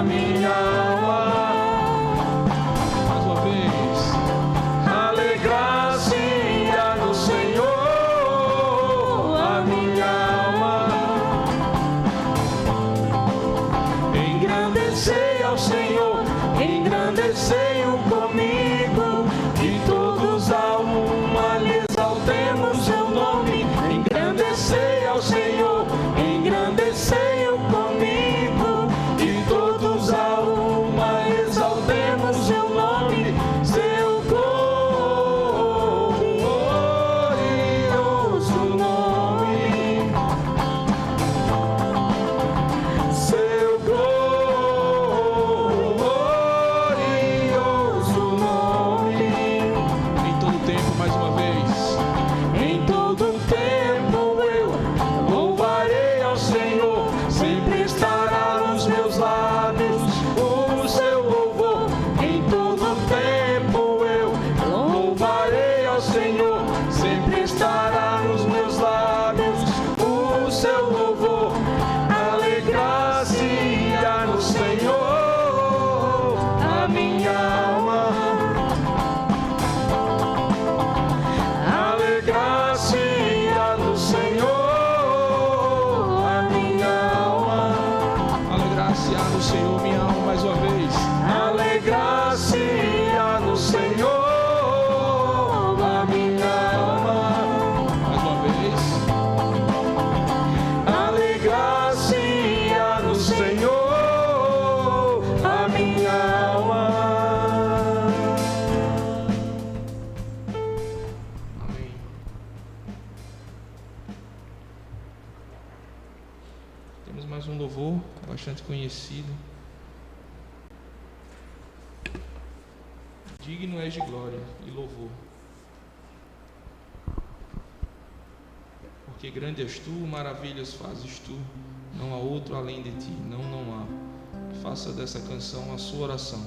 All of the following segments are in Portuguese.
minha alma. Mais uma vez. Alegrar-se-á no Senhor a minha alma. Engrandecei ao Senhor, engrandecei-o comigo, e todos a uma lhe exaltemos seu nome. Engrandecei ao Senhor, engrandecei-o comigo, e todos a uma exaltemos seu nome. Seu glorioso nome, seu glorioso nome. Em todo tempo, mais uma vez. Em todo tempo eu louvarei ao Senhor, sempre estará nos meus lábios o seu louvor. Em todo tempo eu louvarei ao Senhor, sempre estará nos meus lábios o seu louvor. Alegrar-se-á no Senhor a minha alma. Alegrar-se-á no Senhor a minha alma. Alegrar-se-á no Senhor, minha alma, mais uma vez. Alegrar-se-á no Senhor a minha alma. Mais uma vez. Alegrar-se-á no Senhor a minha alma. Amém. Temos mais um louvor bastante conhecido. Digno és de glória e louvor. Porque grande és tu, maravilhas fazes tu, não há outro além de ti, não há. Faça dessa canção a sua oração.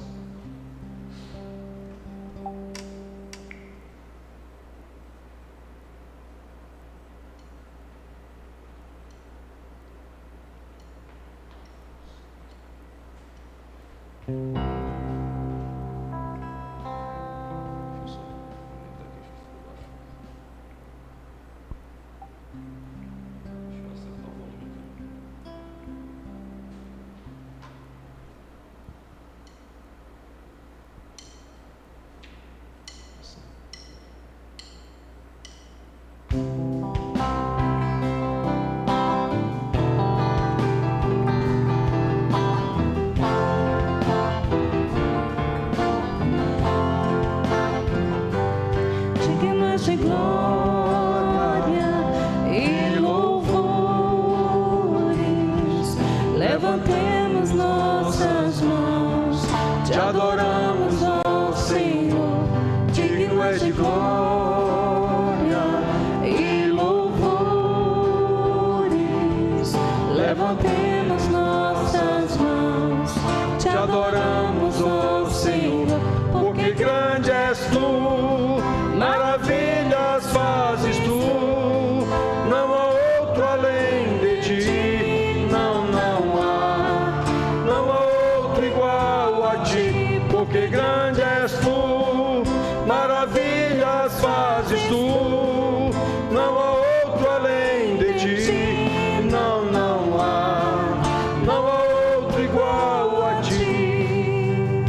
Dignas de glória e louvores, levantemos nossas mãos, te adoramos, ó Senhor. Digno és de glória e louvores, levantemos nossas mãos, te adoramos, ó Senhor. Porque grande és tu, maravilhas fazes tu, não há outro além de ti, não há outro igual a ti. Porque grande és tu, maravilhas fazes tu, não há outro além de ti, não há outro igual a ti.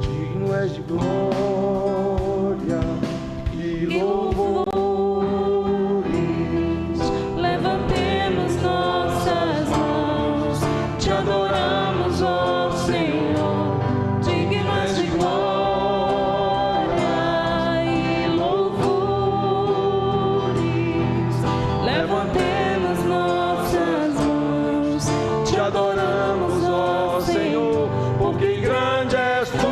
Digno és de glória e louvores, Levantemos nossas mãos, te adoramos, ó Senhor. Digno és de glória e louvores, levantemos nossas mãos, te adoramos, ó Senhor. Porque grande és tu,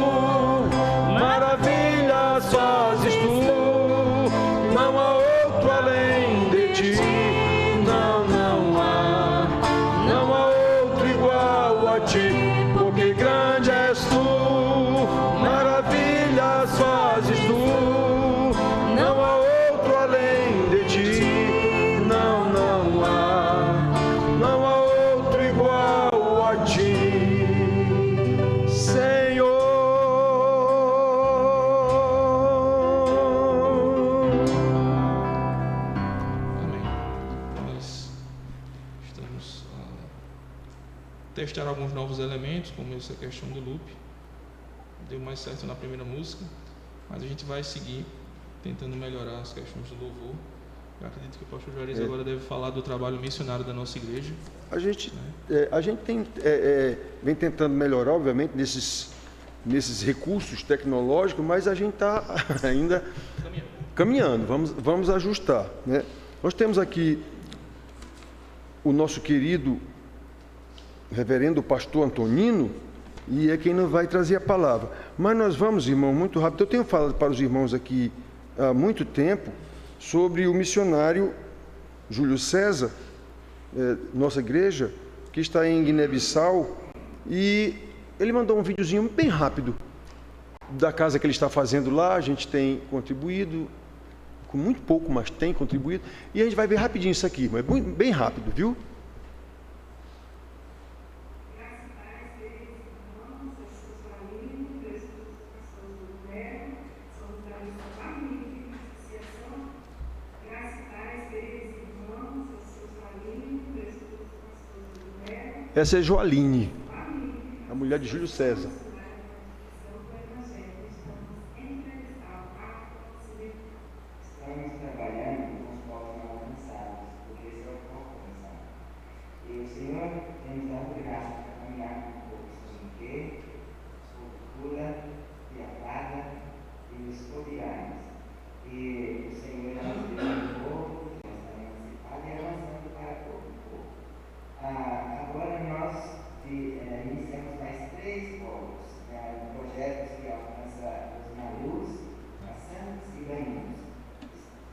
maravilhas fazes tu, não há outro além de ti, não há outro igual a ti. Porque grande és tu, maravilhas fazes tu, não há outro além de ti, não há outro igual a ti. testar alguns novos elementos, como essa questão do loop. Deu mais certo na primeira música, mas a gente vai seguir tentando melhorar as questões do louvor. Eu acredito que o pastor Juarez agora deve falar do trabalho missionário da nossa igreja. A gente vem tentando melhorar, obviamente, nesses recursos tecnológicos, mas a gente está ainda caminhando, vamos ajustar, né? Nós temos aqui o nosso querido reverendo pastor Antonino, e é quem nos vai trazer a palavra. Mas nós vamos, irmão, muito rápido. Eu tenho falado para os irmãos aqui há muito tempo sobre o missionário Júlio César, nossa igreja, que está em Guiné-Bissau, e ele mandou um videozinho bem rápido da casa que ele está fazendo lá. A gente tem contribuído, com muito pouco, mas tem contribuído, e a gente vai ver rapidinho isso aqui, mas bem rápido, viu? Essa é Joaline, a mulher de Júlio César. Estamos trabalhando com os povos não alcançados, porque esse é o foco da missão. E o Senhor tem nos dado graça para caminhar com o povo Soninquê, Escultura, Piapada e os Cobianos. E o Senhor já nos deu um povo, já está emancipado e avançando para pouco em pouco. Agora nós iniciamos mais 3 povos, projetos que alcançam os Malus, Santos e Ganhos.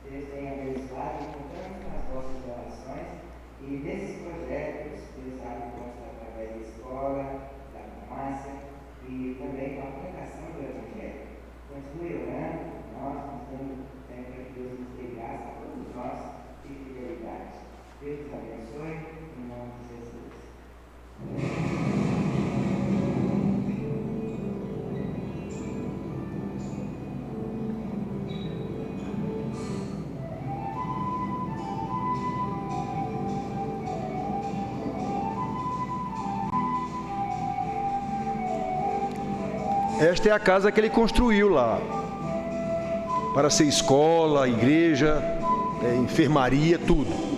Deus tem abençoado e contamos com as vossas orações, e desses projetos Deus abre portas através da escola, da farmácia e também com a pregação do Evangelho. Continue orando por nós, nos dando tempo para que Deus nos dê graça a todos nós e fidelidade. Deus te abençoe, em nome de Jesus. Esta é a casa que ele construiu lá, para ser escola, igreja, enfermaria, tudo.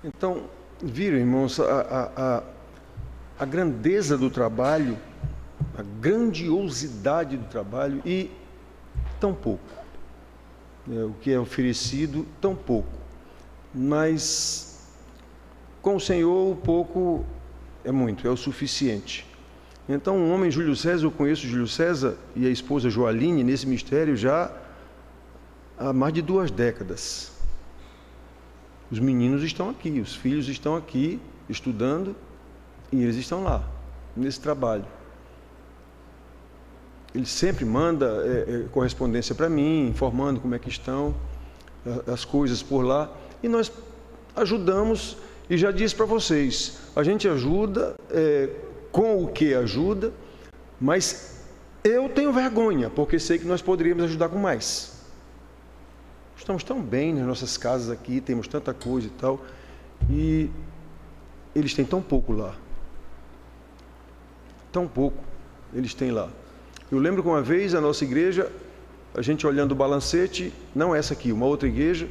Então, viram, irmãos, a grandeza do trabalho, a grandiosidade do trabalho e tão pouco. O que é oferecido, tão pouco. Mas, com o Senhor, o pouco é muito, é o suficiente. Então, o homem Júlio César, eu conheço Júlio César e a esposa Joaline nesse ministério já há mais de 2 décadas. Os meninos estão aqui, os filhos estão aqui estudando, E eles estão lá, nesse trabalho. Ele sempre manda correspondência para mim, informando como é que estão as coisas por lá. E nós ajudamos, e já disse para vocês, a gente ajuda com o que ajuda, mas eu tenho vergonha, porque sei que nós poderíamos ajudar com mais. Estamos tão bem nas nossas casas aqui, temos tanta coisa e tal, e eles têm tão pouco lá. Tão pouco eles têm lá. Eu lembro que uma vez a nossa igreja, a gente olhando o balancete, não essa aqui, uma outra igreja,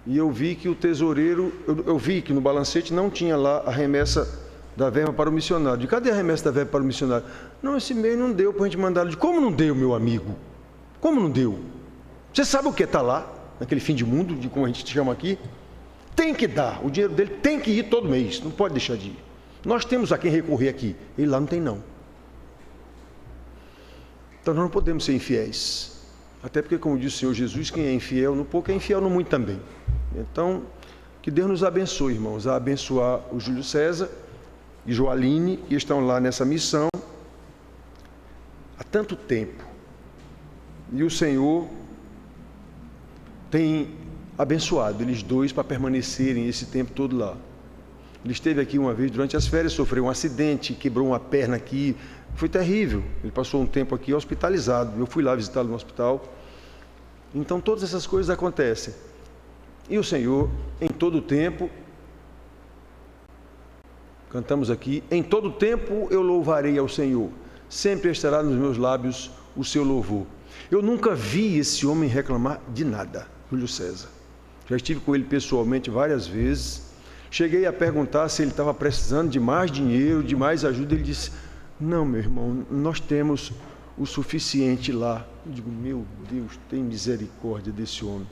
e eu vi que o tesoureiro, eu vi que no balancete não tinha lá a remessa da verba para o missionário. Cadê a remessa da verba para o missionário? Não, esse mês não deu para a gente mandar. Como não deu, meu amigo? Como não deu? Você sabe o que está lá, naquele fim de mundo, de como a gente chama aqui? Tem que dar, o dinheiro dele tem que ir todo mês, não pode deixar de ir. Nós temos a quem recorrer aqui, ele lá não tem não. Então nós não podemos ser infiéis. Até porque, como disse o Senhor Jesus, quem é infiel no pouco é infiel no muito também. Então, que Deus nos abençoe, irmãos, a abençoar o Júlio César e Joaline, que estão lá nessa missão há tanto tempo. E o Senhor tem abençoado eles dois para permanecerem esse tempo todo lá. Ele esteve aqui uma vez durante as férias, sofreu um acidente, quebrou uma perna aqui, foi terrível. Ele passou um tempo aqui hospitalizado, eu fui lá visitá-lo no hospital. Então todas essas coisas acontecem. E o Senhor, em todo o tempo, cantamos aqui, em todo o tempo eu louvarei ao Senhor, sempre estará nos meus lábios o seu louvor. Eu nunca vi esse homem reclamar de nada, Júlio César. Já estive com ele pessoalmente várias vezes. Cheguei a perguntar se ele estava precisando de mais dinheiro, de mais ajuda. Ele disse, não, meu irmão, nós temos o suficiente lá. Eu digo, meu Deus, tem misericórdia desse homem.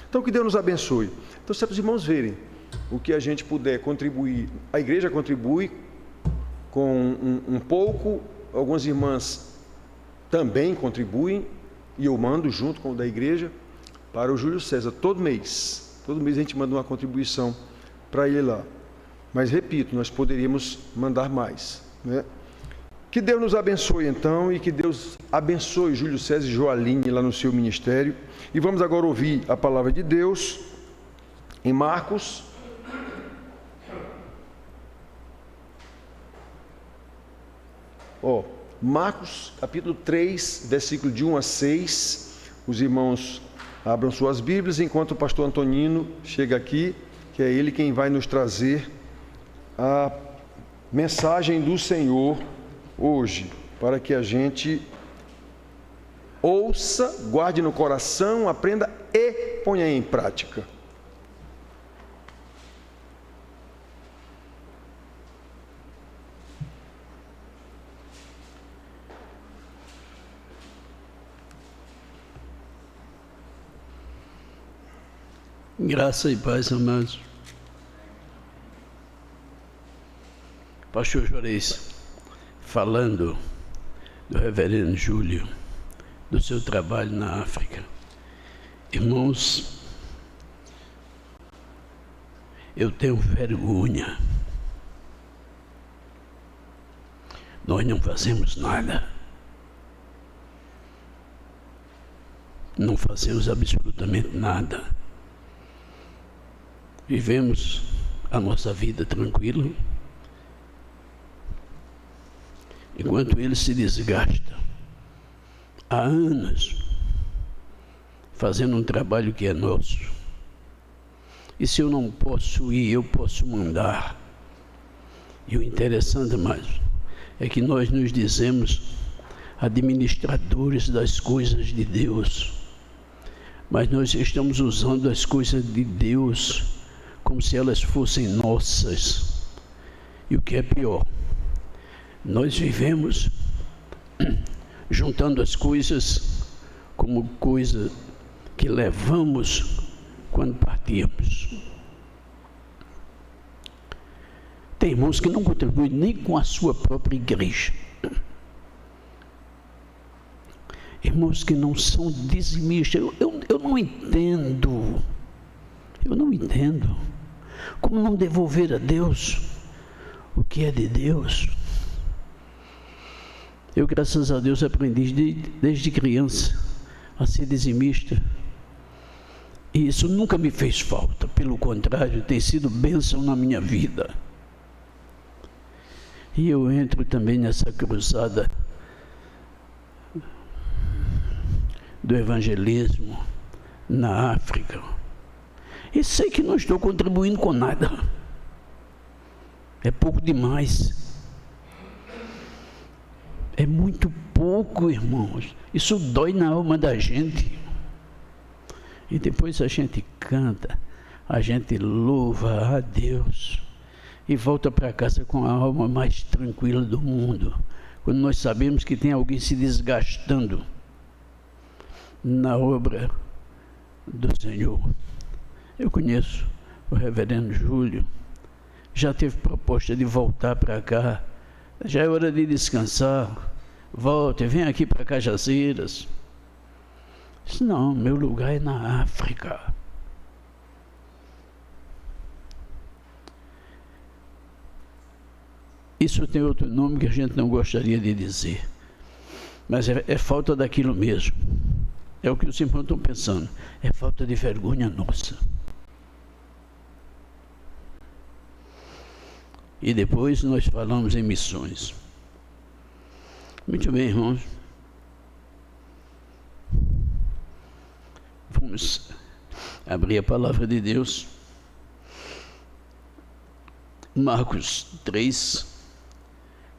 Então, que Deus nos abençoe. Então, se os irmãos verem o que a gente puder contribuir, a igreja contribui com um pouco, algumas irmãs também contribuem, e eu mando junto com o da igreja, para o Júlio César, todo mês a gente manda uma contribuição para ele lá. Mas, repito, nós poderíamos mandar mais, né? Que Deus nos abençoe então, e que Deus abençoe Júlio César e Joaline lá no seu ministério. E vamos agora ouvir a palavra de Deus em Marcos. Marcos, capítulo 3, versículo de 1 a 6. Os irmãos abram suas Bíblias, enquanto o pastor Antonino chega aqui, que é ele quem vai nos trazer a mensagem do Senhor hoje, para que a gente ouça, guarde no coração, aprenda e ponha em prática. Graça e paz, amados. Pastor Juarez, falando do reverendo Júlio, do seu trabalho na África. Irmãos, eu tenho vergonha. Nós não fazemos nada. Não fazemos absolutamente nada. Vivemos a nossa vida tranquila, enquanto ele se desgasta há anos fazendo um trabalho que é nosso. E se eu não posso ir, eu posso mandar. E o interessante mais é que nós nos dizemos administradores das coisas de Deus, mas nós estamos usando as coisas de Deus como se elas fossem nossas. E o que é pior, nós vivemos juntando as coisas como coisa que levamos quando partimos. Tem irmãos que não contribuem nem com a sua própria igreja. Irmãos que não são dizimistas. Eu não entendo. Eu não entendo. Como não devolver a Deus o que é de Deus. Eu, graças a Deus, aprendi desde criança a ser dizimista. E isso nunca me fez falta, pelo contrário, tem sido bênção na minha vida. E eu entro também nessa cruzada do evangelismo na África. E sei que não estou contribuindo com nada. É pouco demais. É muito pouco, irmãos. Isso dói na alma da gente. E depois a gente canta, a gente louva a Deus e volta para casa com a alma mais tranquila do mundo, quando nós sabemos que tem alguém se desgastando na obra do Senhor. Eu conheço o reverendo Júlio, já teve proposta de voltar para cá, já é hora de descansar, volte, vem aqui para Cajazeiras. Disse, não, meu lugar é na África. Isso tem outro nome que a gente não gostaria de dizer, mas é falta daquilo mesmo. É o que os irmãos estão pensando, é falta de vergonha nossa. E depois nós falamos em missões. Muito bem, irmãos. Vamos abrir a palavra de Deus. Marcos 3,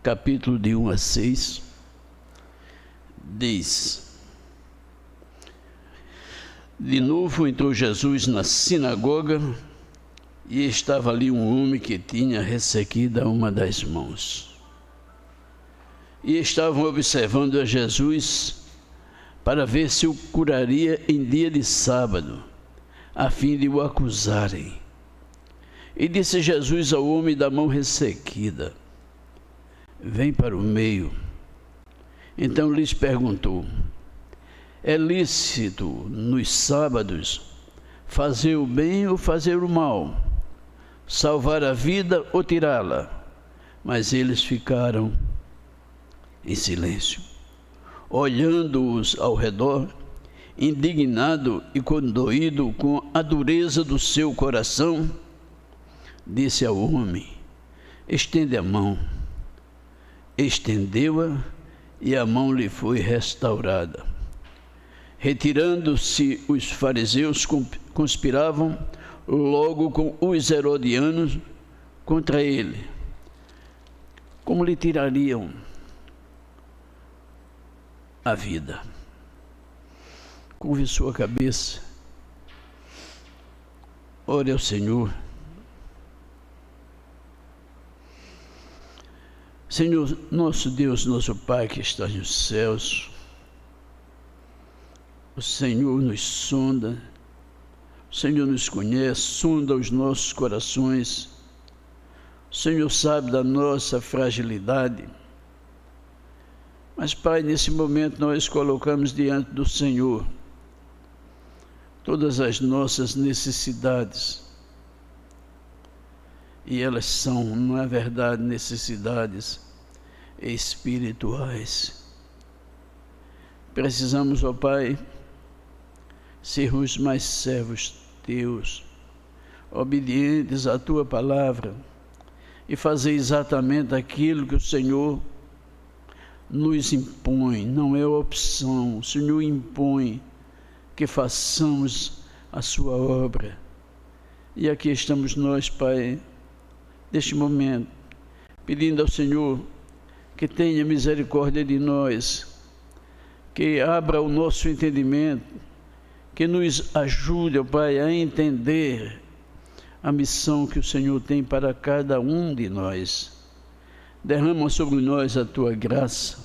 capítulo de 1 a 6, diz: de novo entrou Jesus na sinagoga e estava ali um homem que tinha ressequida uma das mãos. E estavam observando a Jesus para ver se o curaria em dia de sábado, a fim de o acusarem. E disse Jesus ao homem da mão ressequida: vem para o meio. Então lhes perguntou: é lícito nos sábados fazer o bem ou fazer o mal, salvar a vida ou tirá-la? Mas eles ficaram em silêncio, olhando-os ao redor, indignado e condoído com a dureza do seu coração. Disse ao homem: estende a mão. Estendeu-a e a mão lhe foi restaurada. Retirando-se os fariseus, conspiravam logo com os herodianos contra ele. Como lhe tirariam a vida? Curve sua cabeça, ore ao Senhor. Senhor, nosso Deus, nosso Pai que está nos céus, o Senhor nos sonda, o Senhor nos conhece, sonda os nossos corações, o Senhor sabe da nossa fragilidade. Mas, Pai, nesse momento nós colocamos diante do Senhor todas as nossas necessidades. E elas são, na verdade, necessidades espirituais. Precisamos, ó Pai, sermos mais servos Teus, obedientes à Tua palavra e fazer exatamente aquilo que o Senhor nos impõe. Não é opção, o Senhor impõe que façamos a Sua obra. E aqui estamos nós, Pai, neste momento, pedindo ao Senhor que tenha misericórdia de nós, que abra o nosso entendimento, que nos ajude, ó Pai, a entender a missão que o Senhor tem para cada um de nós. Derrama sobre nós a Tua graça,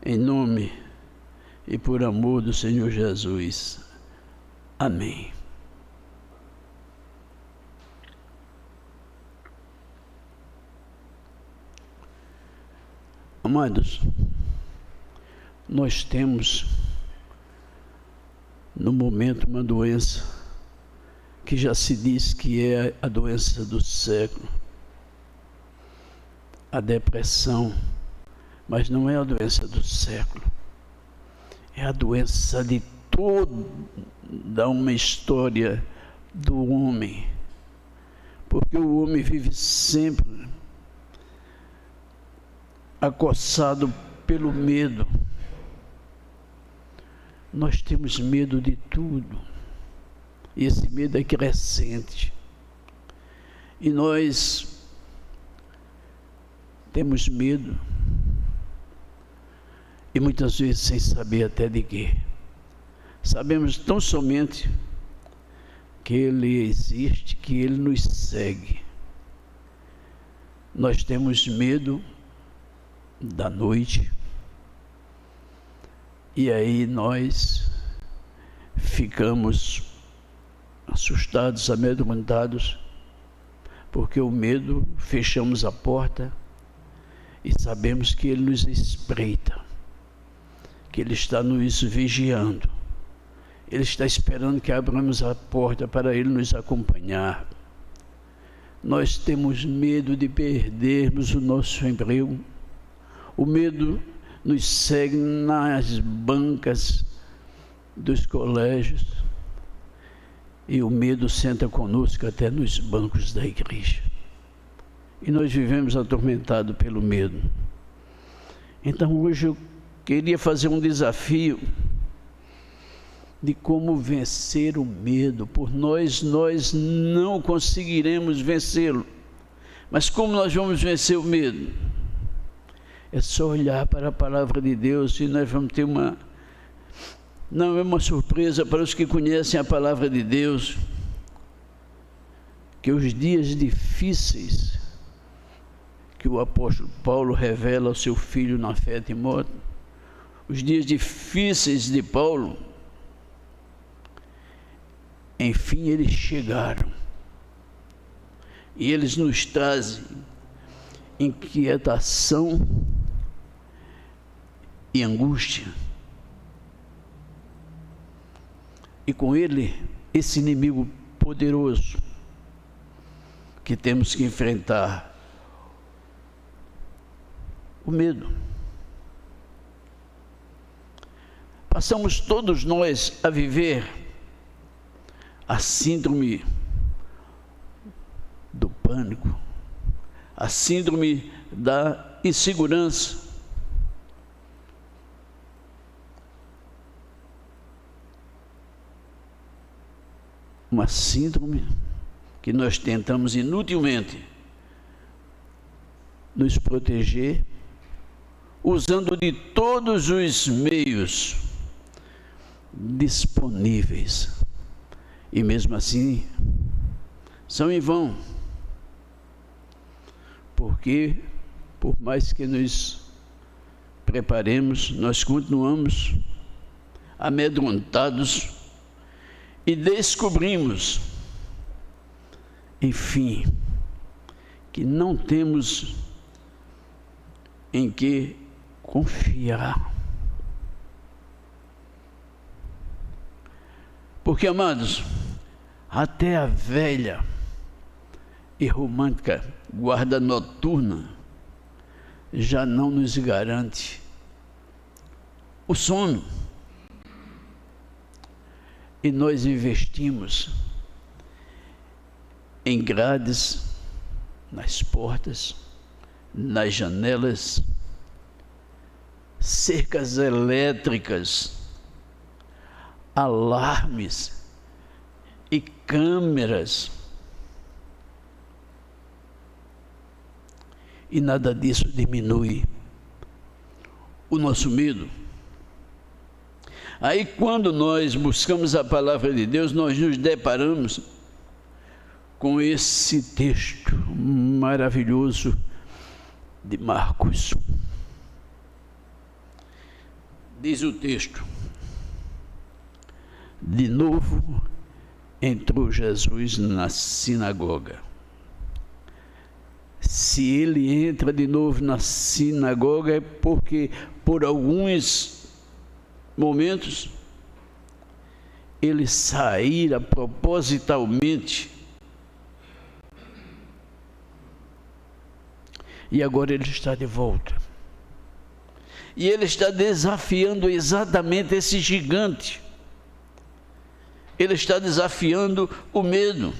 em nome e por amor do Senhor Jesus. Amém. Amados, nós temos no momento uma doença que já se diz que é a doença do século. a depressão, mas não é a doença do século. É a doença de toda uma história do homem. Porque o homem vive sempre acossado pelo medo. Nós temos medo de tudo. E esse medo é crescente. E nós temos medo. E muitas vezes sem saber até de quê. Sabemos tão somente que Ele existe, que Ele nos segue. Nós temos medo da noite. E aí nós ficamos assustados, amedrontados, porque o medo, fechamos a porta e sabemos que Ele nos espreita, que Ele está nos vigiando. Ele está esperando que abramos a porta para Ele nos acompanhar. Nós temos medo de perdermos o nosso emprego. O medo nos segue nas bancas dos colégios. E o medo senta conosco até nos bancos da igreja. E nós vivemos atormentados pelo medo. Então hoje eu queria fazer um desafio de como vencer o medo. Por nós não conseguiremos vencê-lo. Mas como nós vamos vencer o medo? É só olhar para a palavra de Deus e nós vamos ter não é uma surpresa para os que conhecem a palavra de Deus, que os dias difíceis que o apóstolo Paulo revela ao seu filho na fé, Timóteo, os dias difíceis de Paulo, enfim, eles chegaram. E eles nos trazem inquietação e angústia. E com ele, esse inimigo poderoso que temos que enfrentar, o medo. Passamos todos nós a viver a síndrome do pânico, a síndrome da insegurança. Uma síndrome que nós tentamos inutilmente nos proteger, usando de todos os meios disponíveis. E mesmo assim, são em vão. Porque, por mais que nos preparemos, nós continuamos amedrontados e descobrimos, enfim, que não temos em que confiar. Porque, amados, até a velha e romântica guarda noturna já não nos garante o sono. E nós investimos em grades nas portas, nas janelas, cercas elétricas, alarmes e câmeras. E nada disso diminui o nosso medo. Aí, quando nós buscamos a palavra de Deus, nós nos deparamos com esse texto maravilhoso de Marcos. Diz o texto: de novo entrou Jesus na sinagoga. Se ele entra de novo na sinagoga é porque por alguns momentos ele saíra propositalmente E agora ele está de volta. E ele está desafiando exatamente esse gigante. Ele está desafiando o medo.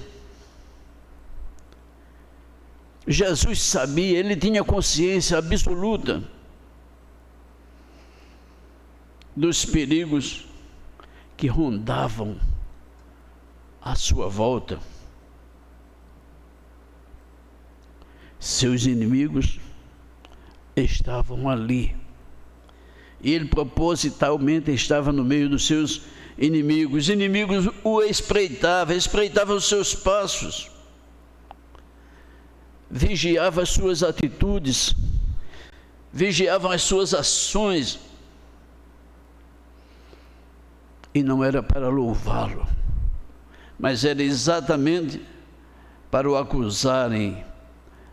Jesus sabia, ele tinha consciência absoluta dos perigos que rondavam à sua volta. Seus inimigos estavam ali. E ele propositalmente estava no meio dos seus inimigos. Os inimigos o espreitavam os seus passos, vigiavam as suas atitudes, vigiavam as suas ações. E não era para louvá-lo, mas era exatamente para o acusarem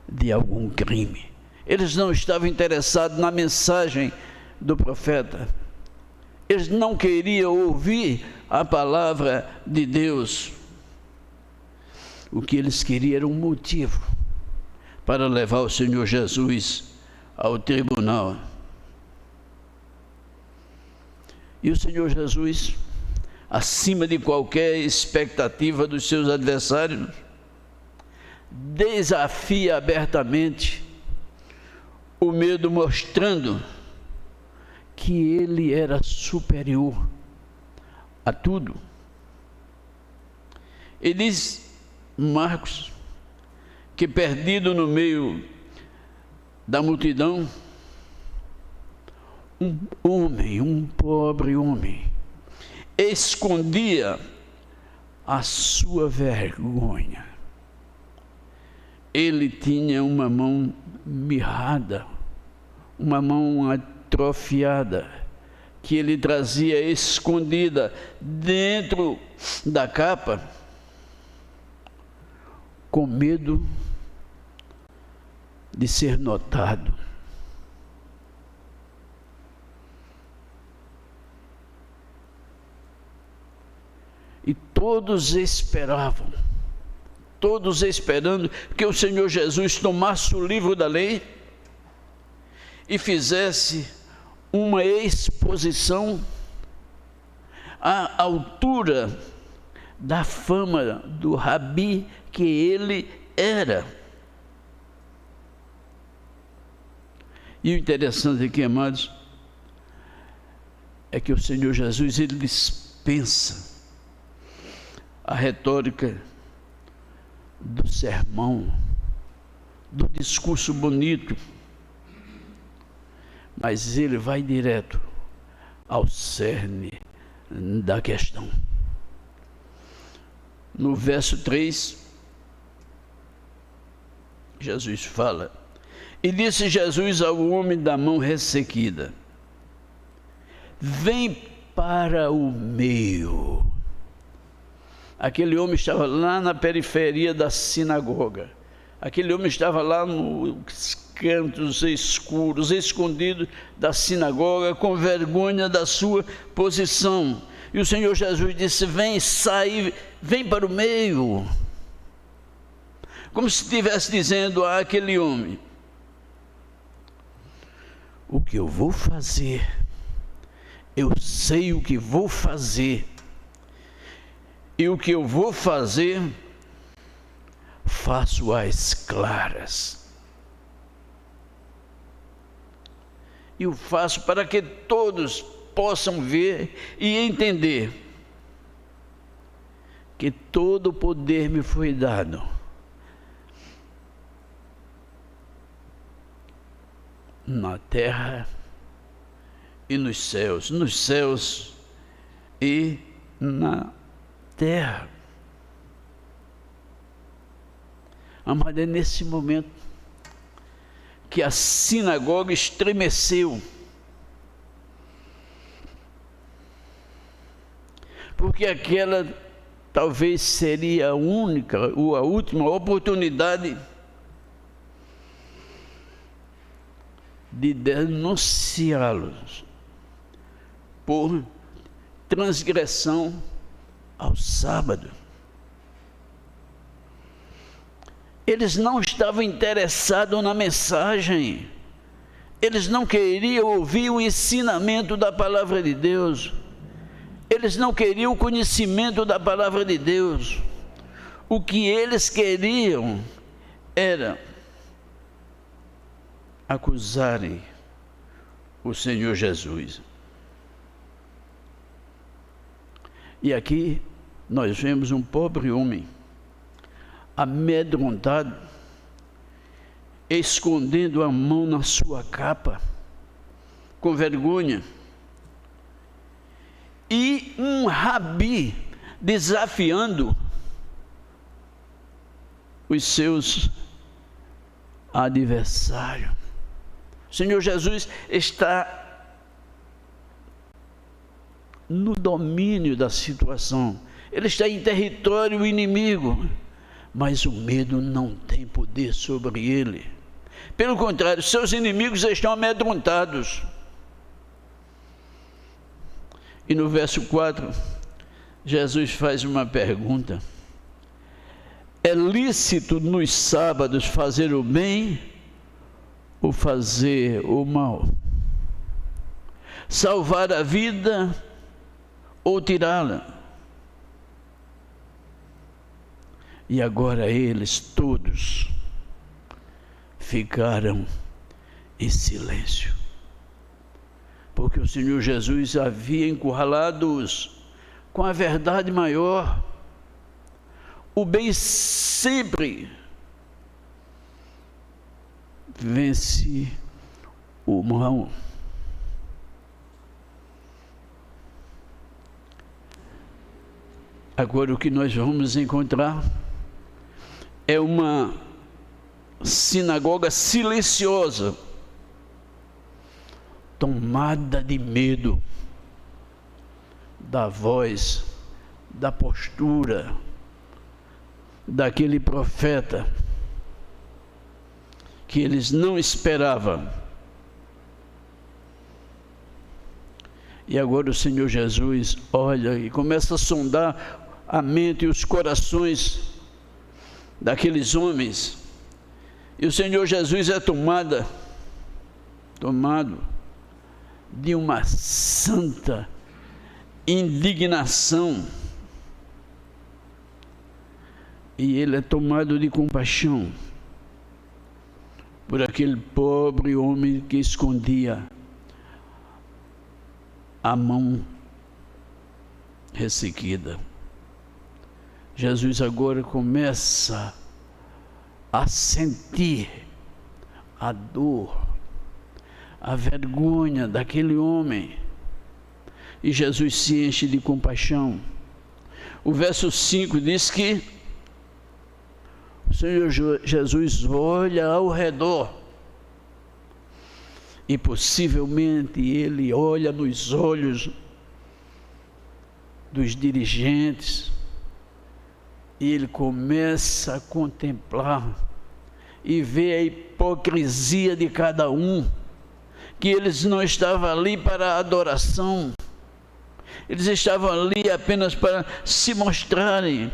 de algum crime. Eles não estavam interessados na mensagem do profeta. Eles não queriam ouvir a palavra de Deus. O que eles queriam era um motivo para levar o Senhor Jesus ao tribunal. E o Senhor Jesus, acima de qualquer expectativa dos seus adversários, desafia abertamente o medo, mostrando que ele era superior a tudo. E diz Marcos que, perdido no meio da multidão, um pobre homem, escondia a sua vergonha. Ele tinha uma mão mirrada, uma mão atrofiada, que ele trazia escondida dentro da capa, com medo de ser notado. E todos esperavam, todos esperando que o Senhor Jesus tomasse o livro da lei e fizesse uma exposição à altura da fama do rabi que ele era. E o interessante aqui, amados, é que o Senhor Jesus, ele dispensa a retórica do sermão, do discurso bonito, mas ele vai direto ao cerne da questão. No verso 3, Jesus fala: e disse Jesus ao homem da mão ressequida: vem para o meio. Aquele homem estava lá na periferia da sinagoga. Aquele homem estava lá nos cantos escuros, escondido da sinagoga, com vergonha da sua posição. E o Senhor Jesus disse: vem, sai, vem para o meio. Como se estivesse dizendo àquele homem: o que eu vou fazer, eu sei o que vou fazer. E o que eu vou fazer, faço às claras. E o faço para que todos possam ver e entender que todo o poder me foi dado na terra e nos céus e na terra. Amado, é nesse momento que a sinagoga estremeceu, porque aquela talvez seria a única ou a última oportunidade de denunciá-los por transgressão ao sábado. Eles não estavam interessados na mensagem. Eles não queriam ouvir o ensinamento da palavra de Deus. Eles não queriam o conhecimento da palavra de Deus. O que eles queriam era acusarem o Senhor Jesus. E aqui nós vemos um pobre homem amedrontado, escondendo a mão na sua capa, com vergonha, e um rabi desafiando os seus adversários. O Senhor Jesus está no domínio da situação, ele está em território inimigo, mas o medo não tem poder sobre ele. Pelo contrário, seus inimigos estão amedrontados. E no verso 4, Jesus faz uma pergunta: é lícito nos sábados fazer o bem ou fazer o mal? Salvar a vida ou tirá-la? E agora eles todos ficaram em silêncio, porque o Senhor Jesus havia encurralado-os com a verdade maior. O bem sempre vence o mal. Agora o que nós vamos encontrar é uma sinagoga silenciosa, tomada de medo da voz, da postura daquele profeta que eles não esperavam. E agora o Senhor Jesus olha e começa a sondar a mente e os corações daqueles homens, e o Senhor Jesus é tomado de uma santa indignação, e ele é tomado de compaixão por aquele pobre homem que escondia a mão ressequida. Jesus agora começa a sentir a dor, a vergonha daquele homem, e Jesus se enche de compaixão. O verso 5 diz que o Senhor Jesus olha ao redor, e possivelmente ele olha nos olhos dos dirigentes, e ele começa a contemplar e ver a hipocrisia de cada um, que eles não estavam ali para a adoração, eles estavam ali apenas para se mostrarem,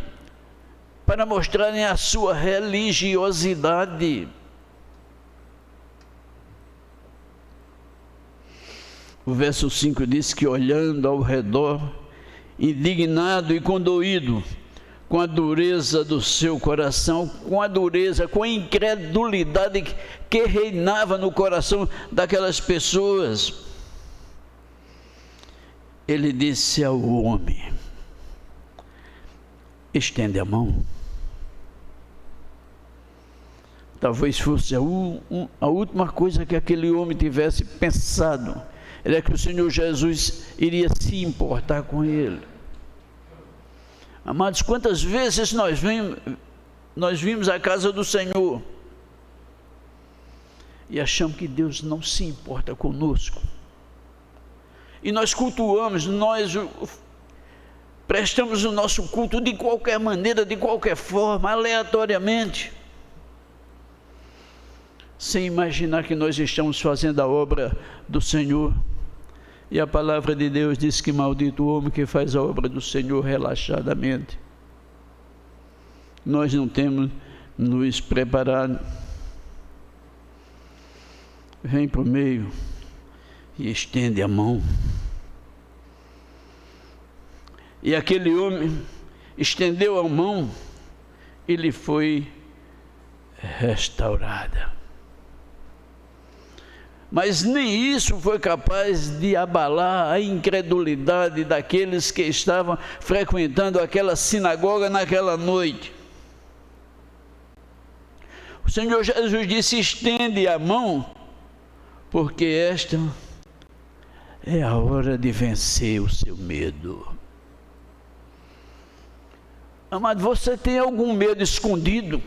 para mostrarem a sua religiosidade. O verso 5 diz que, olhando ao redor, indignado e condoído com a dureza do seu coração, com a dureza, com a incredulidade que reinava no coração daquelas pessoas, ele disse ao homem: estende a mão. Talvez fosse a última coisa que aquele homem tivesse pensado, era que o Senhor Jesus iria se importar com ele. Amados, quantas vezes nós vimos a casa do Senhor e achamos que Deus não se importa conosco, e nós cultuamos, nós prestamos o nosso culto de qualquer maneira, de qualquer forma, aleatoriamente, sem imaginar que nós estamos fazendo a obra do Senhor. E a palavra de Deus diz que maldito o homem que faz a obra do Senhor relaxadamente. Nós não temos nos preparado. Vem para o meio e estende a mão. E aquele homem estendeu a mão e lhe foi restaurada. Mas nem isso foi capaz de abalar a incredulidade daqueles que estavam frequentando aquela sinagoga naquela noite. O Senhor Jesus disse: estende a mão, porque esta é a hora de vencer o seu medo. Amado, você tem algum medo escondido?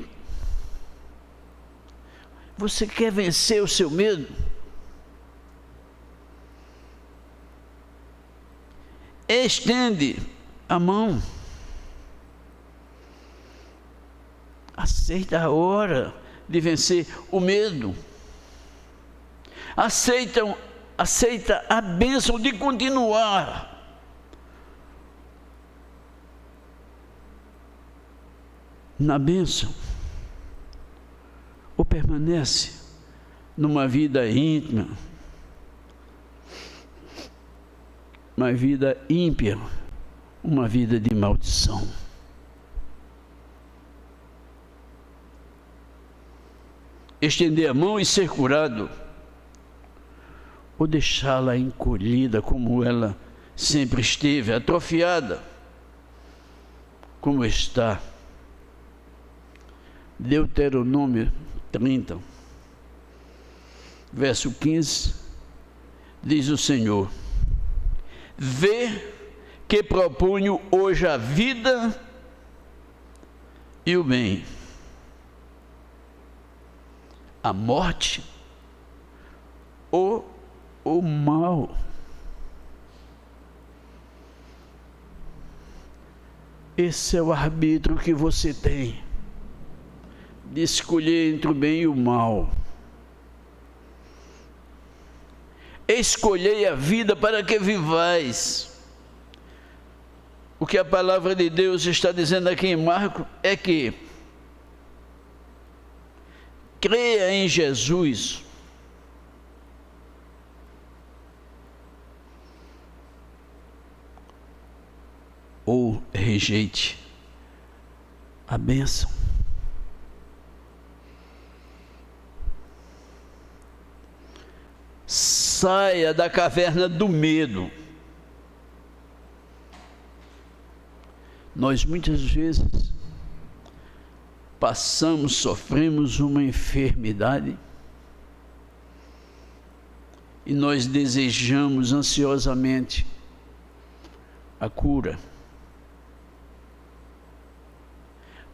Você quer vencer o seu medo? Estende a mão. Aceita a hora de vencer o medo. Aceita a bênção de continuar. Na bênção. Ou permanece numa vida íntima, uma vida ímpia, uma vida de maldição. Estender a mão e ser curado, ou deixá-la encolhida como ela sempre esteve, atrofiada, como está. Deuteronômio 30, verso 15, diz o Senhor: vê que proponho hoje a vida e o bem, a morte ou o mal. Esse é o arbítrio que você tem, de escolher entre o bem e o mal. Escolhei a vida para que vivais. O que a palavra de Deus está dizendo aqui em Marcos é que creia em Jesus, ou rejeite a bênção. Saia da caverna do medo. Nós muitas vezes sofremos uma enfermidade e nós desejamos ansiosamente a cura.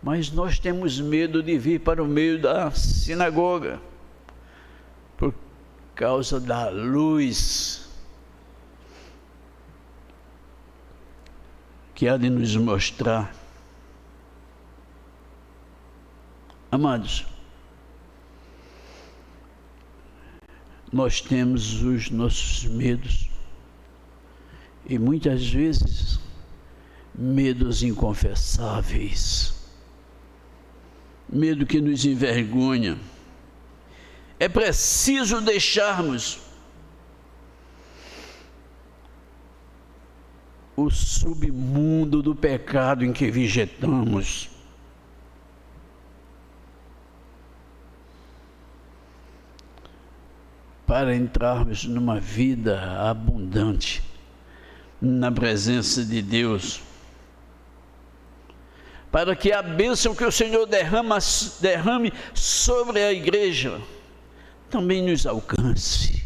Mas nós temos medo de vir para o meio da sinagoga, por causa da luz que há de nos mostrar. Amados, nós temos os nossos medos, e muitas vezes medos inconfessáveis, medo que nos envergonha. É preciso deixarmos o submundo do pecado em que vegetamos, para entrarmos numa vida abundante na presença de Deus, para que a bênção que o Senhor derrame sobre a igreja também nos alcance.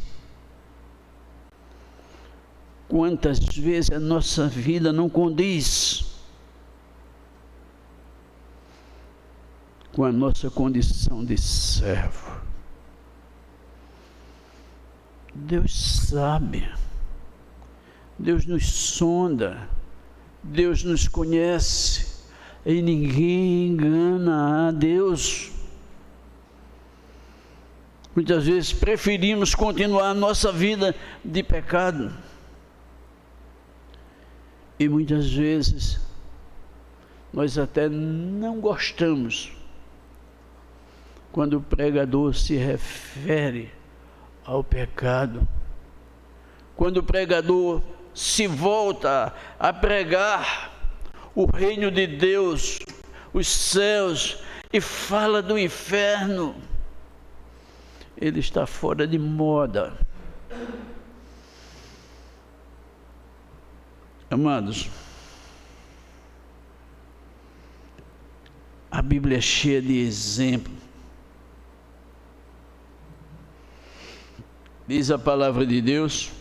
Quantas vezes a nossa vida não condiz com a nossa condição de servo. Deus sabe, Deus nos sonda, Deus nos conhece, e ninguém engana a Deus. Muitas vezes preferimos continuar a nossa vida de pecado, e muitas vezes nós até não gostamos quando o pregador se refere ao pecado, quando o pregador se volta a pregar o reino de Deus, os céus, e fala do inferno, ele está fora de moda. Amados, a Bíblia é cheia de exemplos. Diz a palavra de Deus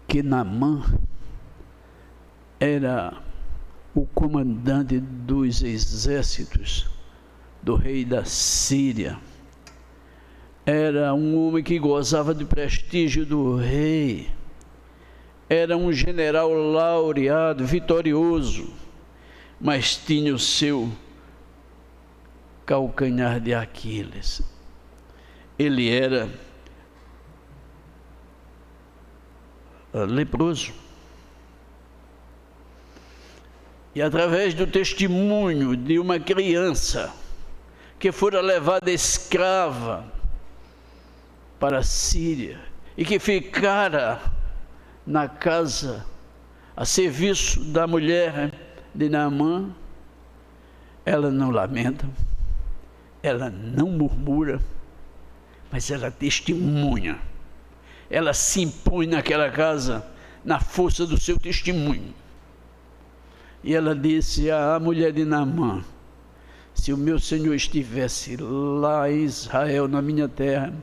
que Naamã era o comandante dos exércitos do rei da Síria. Era um homem que gozava de prestígio do rei. Era um general laureado, vitorioso, mas tinha o seu calcanhar de Aquiles. Ele era leproso. E através do testemunho de uma criança que fora levada escrava para a Síria e que ficara na casa a serviço da mulher de Naamã, ela não lamenta, ela não murmura, mas ela testemunha. Ela se impõe naquela casa na força do seu testemunho. E ela disse à mulher de Naamã: se o meu Senhor estivesse lá em Israel, na minha terra,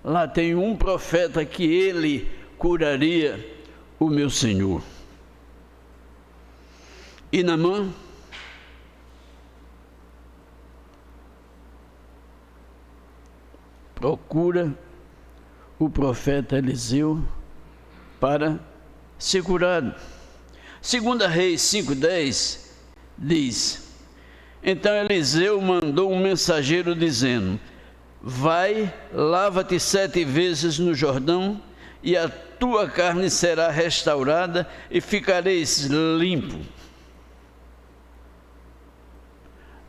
lá tem um profeta que ele curaria o meu Senhor. E Naamã procura o profeta Eliseu para ser curado. 2 Reis 5:10 diz: então Eliseu mandou um mensageiro dizendo: vai, lava-te 7 vezes no Jordão, e a tua carne será restaurada e ficareis limpo.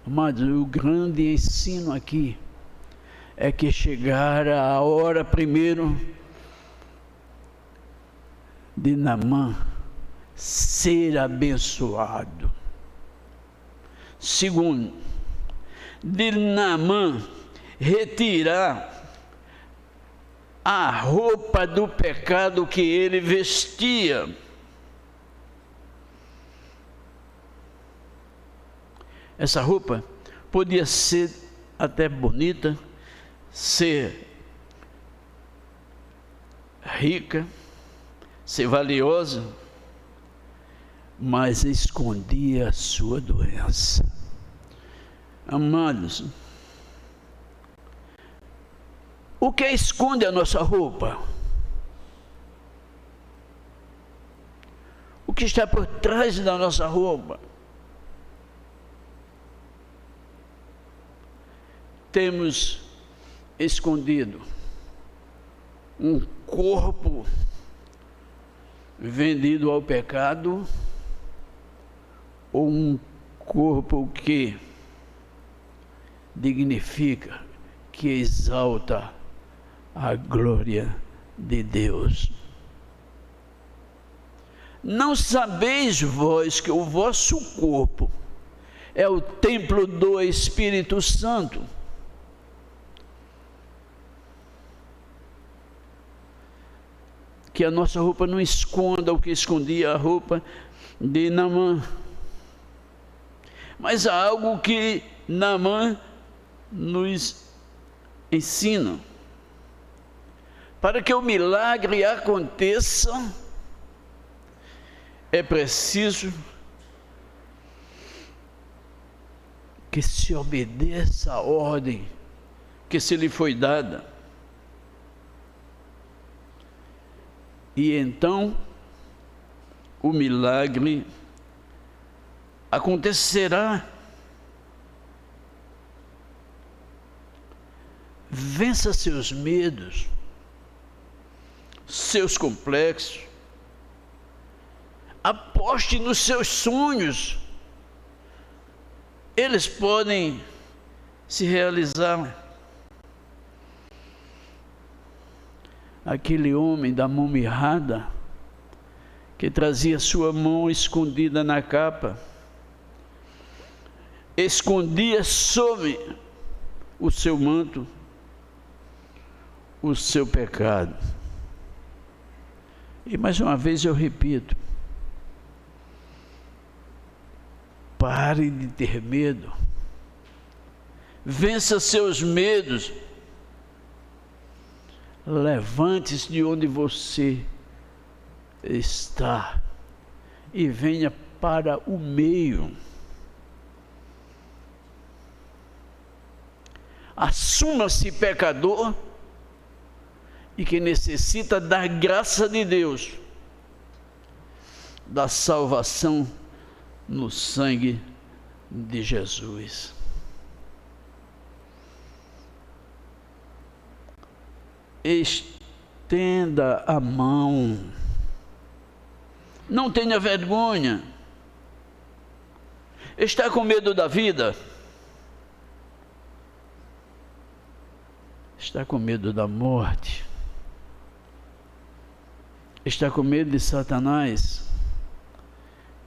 Mas o grande ensino aqui é que chegara a hora primeiro de Naamã ser abençoado. Segundo, de Naamã retirar a roupa do pecado que ele vestia. Essa roupa podia ser até bonita, ser rica, ser valiosa, mas escondia a sua doença. Amados, o que esconde a nossa roupa? O que está por trás da nossa roupa? Temos escondido um corpo vendido ao pecado, ou um corpo que dignifica, que exalta a glória de Deus. Não sabeis vós que o vosso corpo é o templo do Espírito Santo? Que a nossa roupa não esconda o que escondia a roupa de Naamã. Mas há algo que Naamã nos ensina. Para que o milagre aconteça, é preciso que se obedeça a ordem que se lhe foi dada. E então o milagre acontecerá. Vença seus medos, seus complexos, aposte nos seus sonhos. Eles podem se realizar. Aquele homem da mão mirrada, que trazia sua mão escondida na capa, escondia sob o seu manto o seu pecado. E mais uma vez eu repito, pare de ter medo, vença seus medos, levante-se de onde você está e venha para o meio. Assuma-se pecador e que necessita da graça de Deus, da salvação no sangue de Jesus. Estenda a mão, não tenha vergonha. Está com medo da vida? Está com medo da morte? Está com medo de Satanás?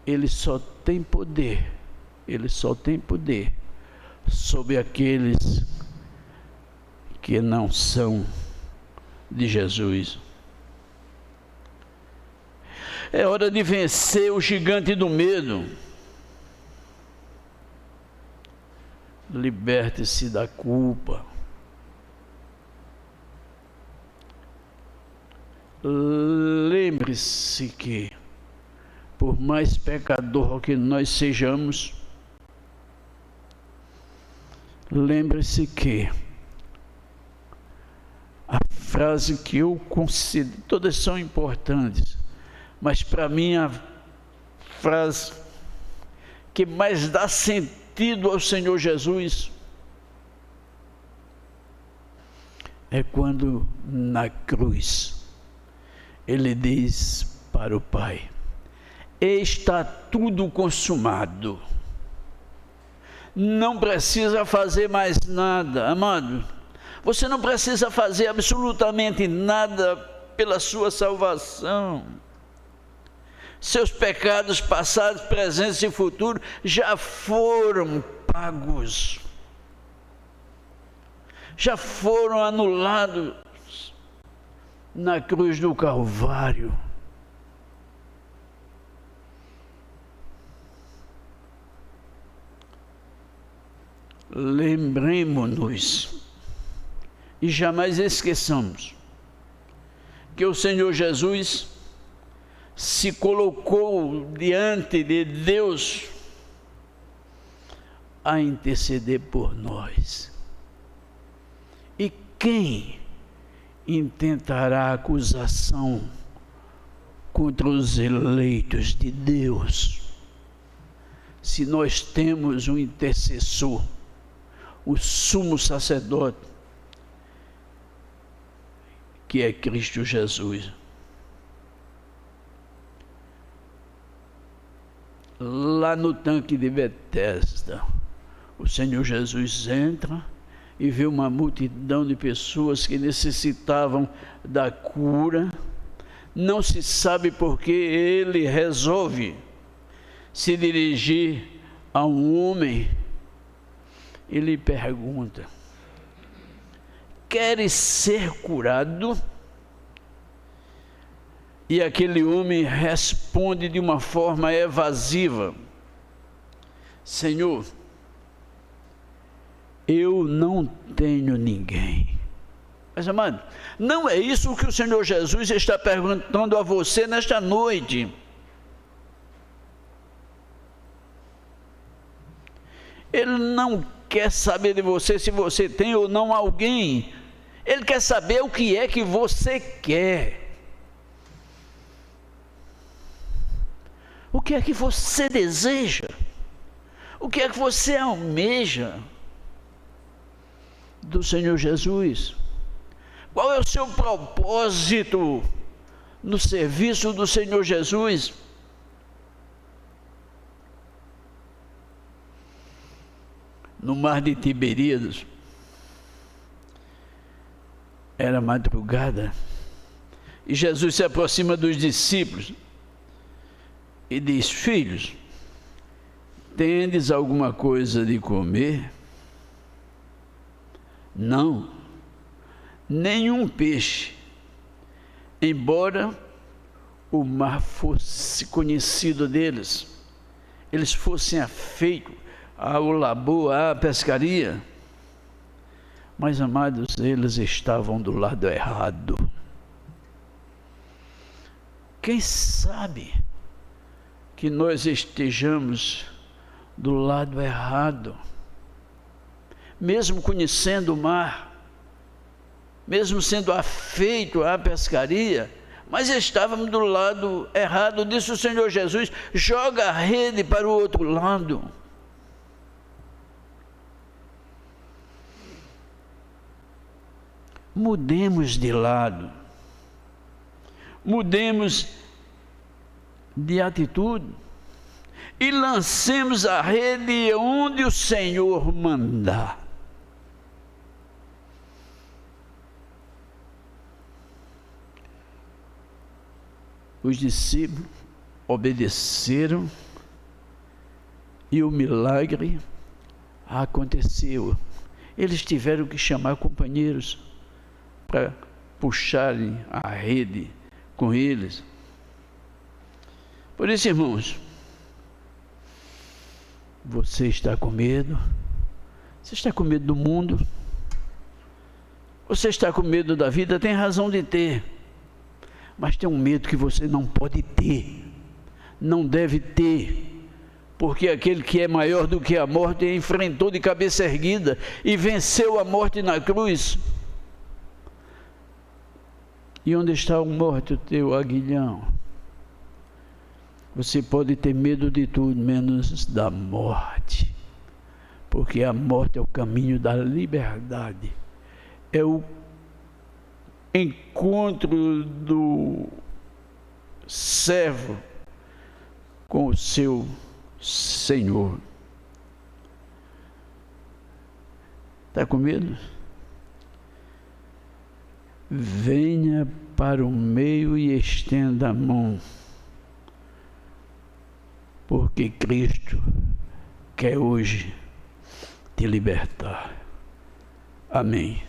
Ele só tem poder sobre aqueles que não são de Jesus. É hora de vencer o gigante do medo. Liberte-se da culpa. Lembre-se que, por mais pecador que nós sejamos, lembre-se que a frase que eu considero, todas são importantes, mas para mim a frase que mais dá sentido ao Senhor Jesus é quando na cruz Ele diz para o Pai: está tudo consumado. Não precisa fazer mais nada, amado. Você não precisa fazer absolutamente nada pela sua salvação. Seus pecados passados, presentes e futuros já foram pagos. Já foram anulados na cruz do Calvário. Lembremos-nos e jamais esqueçamos que o Senhor Jesus se colocou diante de Deus a interceder por nós. E quem intentará acusação contra os eleitos de Deus, se nós temos um intercessor, o sumo sacerdote, que é Cristo Jesus? Lá no tanque de Betesda, o Senhor Jesus entra e vê uma multidão de pessoas que necessitavam da cura. Não se sabe por que ele resolve se dirigir a um homem e lhe pergunta: queres ser curado? E aquele homem responde de uma forma evasiva: Senhor, eu não tenho ninguém. Mas, amado, não é isso que o Senhor Jesus está perguntando a você nesta noite. Ele não quer saber de você se você tem ou não alguém. Ele quer saber o que é que você quer. O que é que você deseja? O que é que você almeja do Senhor Jesus? Qual é o seu propósito no serviço do Senhor Jesus? no mar de Tiberíades. Era madrugada. E Jesus se aproxima dos discípulos e diz: filhos, tendes alguma coisa de comer? Não, nenhum peixe, embora o mar fosse conhecido deles, eles fossem afeitos ao labor, à pescaria. Mas, amados, eles estavam do lado errado. Quem sabe que nós estejamos do lado errado, mesmo conhecendo o mar, mesmo sendo afeito à pescaria, mas estávamos do lado errado. Disse o Senhor Jesus: joga a rede para o outro lado. Mudemos de lado, mudemos de atitude e lancemos a rede onde o Senhor mandar. Os discípulos obedeceram e o milagre aconteceu. Eles tiveram que chamar companheiros para puxarem a rede com eles. Por isso, irmãos, você está com medo? Você está com medo do mundo? Você está com medo da vida? Tem razão de ter. Mas tem um medo que você não pode ter, não deve ter, porque aquele que é maior do que a morte enfrentou de cabeça erguida e venceu a morte na cruz. E onde está o morte, o teu aguilhão? Você pode ter medo de tudo, menos da morte, porque a morte é o caminho da liberdade, é o encontro do servo com o seu Senhor. Está com medo? Venha para o meio e estenda a mão, porque Cristo quer hoje te libertar. Amém.